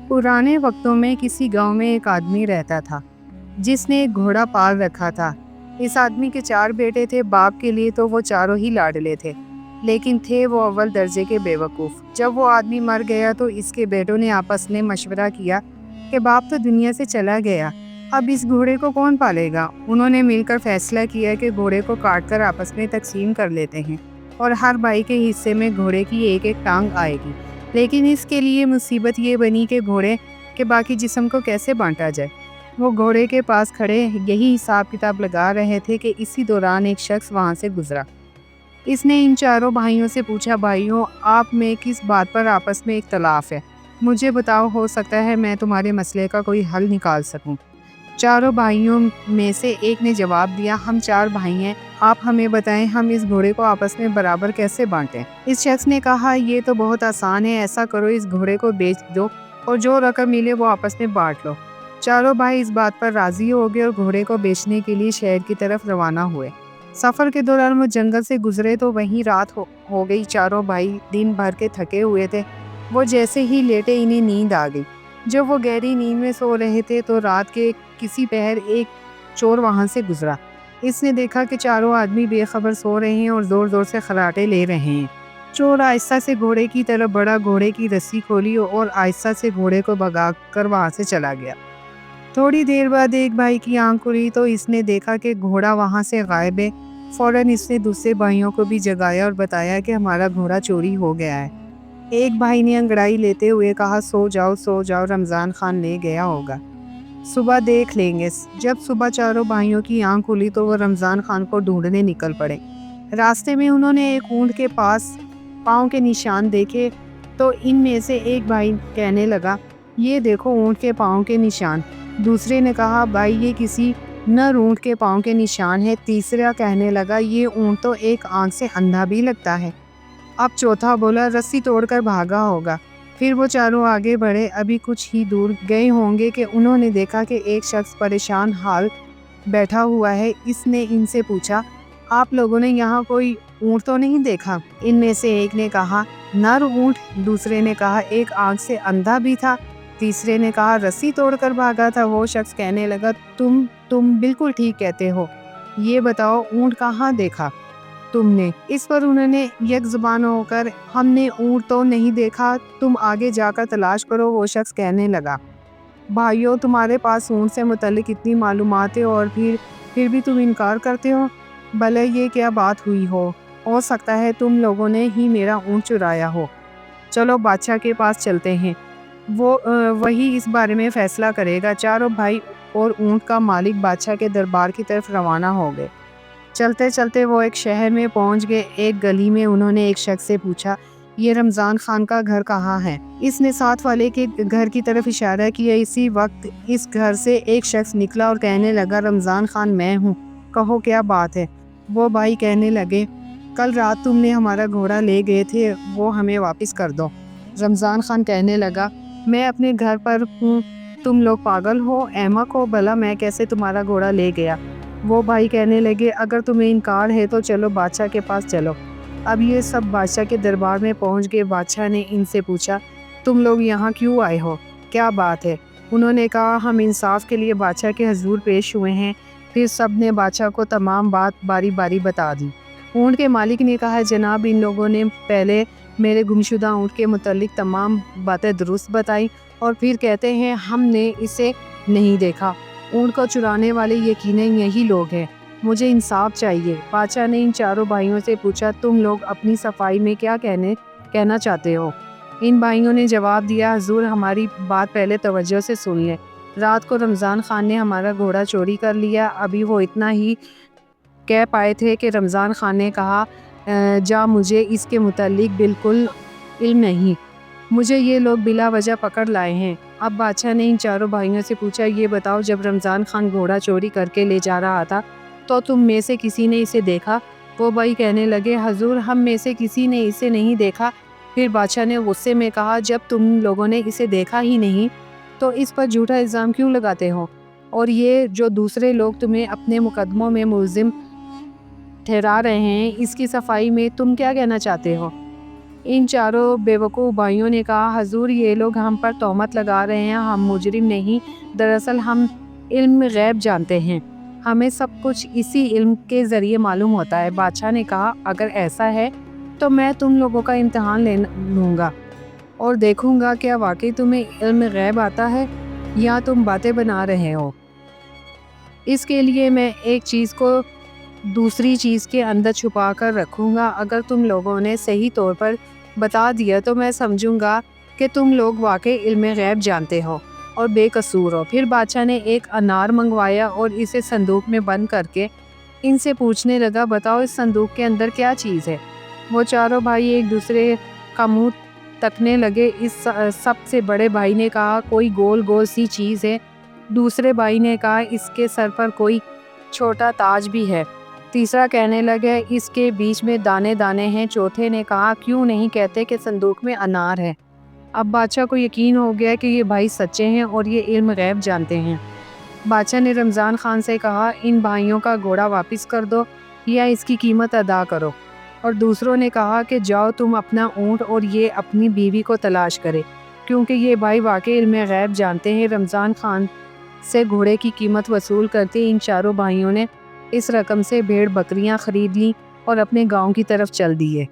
पुराने वक्तों में किसी गांव में एक आदमी रहता था जिसने एक घोड़ा पाल रखा था। इस आदमी के 4 बेटे थे। बाप के लिए तो वो चारों ही लाडले थे, लेकिन थे वो अव्वल दर्जे के बेवकूफ़। जब वो आदमी मर गया तो इसके बेटों ने आपस में मशवरा किया कि बाप तो दुनिया से चला गया, अब इस घोड़े को कौन पालेगा। उन्होंने मिलकर फैसला किया कि घोड़े को काट कर आपस में तकसीम कर लेते हैं और हर भाई के हिस्से में घोड़े की एक एक टांग आएगी। लेकिन इसके लिए मुसीबत ये बनी कि घोड़े के बाकी जिस्म को कैसे बांटा जाए। वो घोड़े के पास खड़े यही हिसाब किताब लगा रहे थे कि इसी दौरान एक शख्स वहाँ से गुजरा। इसने इन चारों भाइयों से पूछा, भाइयों आप में किस बात पर आपस में इख्तलाफ है, मुझे बताओ, हो सकता है मैं तुम्हारे मसले का कोई हल निकाल सकूं। चारों भाइयों में से एक ने जवाब दिया, हम 4 भाई हैं, आप हमें बताएं हम इस घोड़े को आपस में बराबर कैसे बांटें। इस शख्स ने कहा, ये तो बहुत आसान है, ऐसा करो इस घोड़े को बेच दो और जो रकम मिले वो आपस में बांट लो। चारों भाई इस बात पर राजी हो गए और घोड़े को बेचने के लिए शहर की तरफ रवाना हुए। सफ़र के दौरान वो जंगल से गुजरे तो वहीं रात हो गई। चारों भाई दिन भर के थके हुए थे। वो जैसे ही लेटे इन्हें नींद आ गई। जब वो गहरी नींद में सो रहे थे तो रात के किसी पहर एक चोर वहाँ से गुजरा। इसने देखा कि चारों आदमी बेखबर सो रहे हैं और ज़ोर ज़ोर से खर्राटे ले रहे हैं। चोर आहिस्ता से घोड़े की तरफ बढ़ा, घोड़े की रस्सी खोली और आहिस्ता से घोड़े को भगा कर वहाँ से चला गया। थोड़ी देर बाद एक भाई की आंख खुली तो इसने देखा कि घोड़ा वहाँ से गायब है। फौरन इसने दूसरे भाइयों को भी जगाया और बताया कि हमारा घोड़ा चोरी हो गया है। एक भाई ने अंगड़ाई लेते हुए कहा, सो जाओ, रमज़ान खान ले गया होगा, सुबह देख लेंगे। जब सुबह चारों भाइयों की आंख खुली तो वो रमज़ान खान को ढूंढने निकल पड़े। रास्ते में उन्होंने एक ऊंट के पास पाँव के निशान देखे तो इनमें से एक भाई कहने लगा, ये देखो ऊंट के पाँव के निशान। दूसरे ने कहा, भाई ये किसी नर ऊंट के पाँव के निशान है। तीसरा कहने लगा, ये ऊंट तो एक आंख से अंधा भी लगता है। अब चौथा बोला, रस्सी तोड़कर भागा होगा। फिर वो चारों आगे बढ़े। अभी कुछ ही दूर गए होंगे कि उन्होंने देखा कि एक शख्स परेशान हाल बैठा हुआ है। इसने इनसे पूछा, आप लोगों ने यहाँ कोई ऊंट तो नहीं देखा? इनमें से एक ने कहा, नर ऊंट। दूसरे ने कहा, एक आंख से अंधा भी था। तीसरे ने कहा, रस्सी तोड़कर भागा था। वो शख्स कहने लगा, तुम बिल्कुल ठीक कहते हो, ये बताओ ऊंट कहाँ देखा तुमने? इस पर उन्होंने एक ज़ुबान होकर, हमने ऊंट तो नहीं देखा, तुम आगे जाकर तलाश करो। वो शख्स कहने लगा, भाइयों तुम्हारे पास ऊंट से मुतल्लिक इतनी मालूमात है और फिर भी तुम इनकार करते हो। भले ये क्या बात हुई हो सकता है तुम लोगों ने ही मेरा ऊंट चुराया हो। चलो बादशाह के पास चलते हैं, वही इस बारे में फ़ैसला करेगा। चारों भाई और ऊंट का मालिक बादशाह के दरबार की तरफ रवाना हो गए। चलते चलते वो एक शहर में पहुंच गए। एक गली में उन्होंने एक शख्स से पूछा, ये रमज़ान खान का घर कहाँ है? इसने साथ वाले के घर की तरफ इशारा किया। इसी वक्त इस घर से एक शख्स निकला और कहने लगा, रमज़ान खान मैं हूँ, कहो क्या बात है? वो भाई कहने लगे, कल रात तुमने हमारा घोड़ा ले गए थे, वो हमें वापस कर दो। रमज़ान खान कहने लगा, मैं अपने घर पर हूँ, तुम लोग पागल हो, अहमक हो, भला मैं कैसे तुम्हारा घोड़ा ले गया? वो भाई कहने लगे, अगर तुम्हें इनकार है तो चलो बादशाह के पास चलो। अब ये सब बादशाह के दरबार में पहुंच गए। बादशाह ने इनसे पूछा, तुम लोग यहाँ क्यों आए हो, क्या बात है? उन्होंने कहा, हम इंसाफ के लिए बादशाह के हजूर पेश हुए हैं। फिर सब ने बादशाह को तमाम बात बारी बारी बता दी। ऊँट के मालिक ने कहा, जनाब इन लोगों ने पहले मेरे गुमशुदा ऊँट के मुतालिक तमाम बातें दुरुस्त बताई और फिर कहते हैं हमने इसे नहीं देखा। ऊँट को चुराने वाले यकीनन यही लोग हैं, मुझे इंसाफ चाहिए। बादशाह ने इन चारों भाइयों से पूछा, तुम लोग अपनी सफाई में क्या कहना चाहते हो? इन भाइयों ने जवाब दिया, हुजूर हमारी बात पहले तवज्जो से सुन लें। रात को रमज़ान खान ने हमारा घोड़ा चोरी कर लिया। अभी वो इतना ही कह पाए थे कि रमज़ान खान ने कहा, जा मुझे इसके मुतालिक बिल्कुल इल्म नहीं, मुझे ये लोग बिला वजह पकड़ लाए हैं। अब बादशाह ने इन चारों भाइयों से पूछा, ये बताओ जब रमज़ान खान घोड़ा चोरी करके ले जा रहा था तो तुम में से किसी ने इसे देखा? वो भाई कहने लगे, हुजूर हम में से किसी ने इसे नहीं देखा। फिर बादशाह ने गुस्से में कहा, जब तुम लोगों ने इसे देखा ही नहीं तो इस पर झूठा इल्ज़ाम क्यों लगाते हो? और ये जो दूसरे लोग तुम्हें अपने मुकदमों में मुलजिम ठहरा रहे हैं, इसकी सफाई में तुम क्या कहना चाहते हो? ان چاروں بیوقوف بھائیوں نے کہا حضور یہ لوگ ہم پر تہمت لگا رہے ہیں، ہم مجرم نہیں، دراصل ہم علم غیب جانتے ہیں، ہمیں سب کچھ اسی علم کے ذریعے معلوم ہوتا ہے۔ بادشاہ نے کہا اگر ایسا ہے تو میں تم لوگوں کا امتحان لوں گا اور دیکھوں گا کیا واقعی تمہیں علم غیب آتا ہے یا تم باتیں بنا رہے ہو۔ اس کے لیے میں ایک چیز کو دوسری چیز کے اندر چھپا کر رکھوں گا، اگر تم لوگوں نے صحیح طور پر بتا دیا تو میں سمجھوں گا کہ تم لوگ واقعی علم غیب جانتے ہو اور بے قصور ہو۔ پھر بادشاہ نے ایک انار منگوایا اور اسے صندوق میں بند کر کے ان سے پوچھنے لگا بتاؤ اس صندوق کے اندر کیا چیز ہے؟ وہ چاروں بھائی ایک دوسرے کا منہ تکنے لگے۔ اس سب سے بڑے بھائی نے کہا کوئی گول گول سی چیز ہے، دوسرے بھائی نے کہا اس کے سر پر کوئی چھوٹا تاج بھی ہے، تیسرا کہنے لگا اس کے بیچ میں دانے دانے ہیں، چوتھے نے کہا کیوں نہیں کہتے کہ صندوق میں انار ہے۔ اب بادشاہ کو یقین ہو گیا کہ یہ بھائی سچے ہیں اور یہ علم غیب جانتے ہیں۔ بادشاہ نے رمضان خان سے کہا ان بھائیوں کا گھوڑا واپس کر دو یا اس کی قیمت ادا کرو، اور دوسروں نے کہا کہ جاؤ تم اپنا اونٹ اور یہ اپنی بیوی کو تلاش کرے، کیونکہ یہ بھائی واقعی علم غیب جانتے ہیں۔ رمضان خان سے گھوڑے کی قیمت وصول کرتے ان چاروں بھائیوں نے اس رقم سے بھیڑ بکریاں خرید لیں اور اپنے گاؤں کی طرف چل دیے۔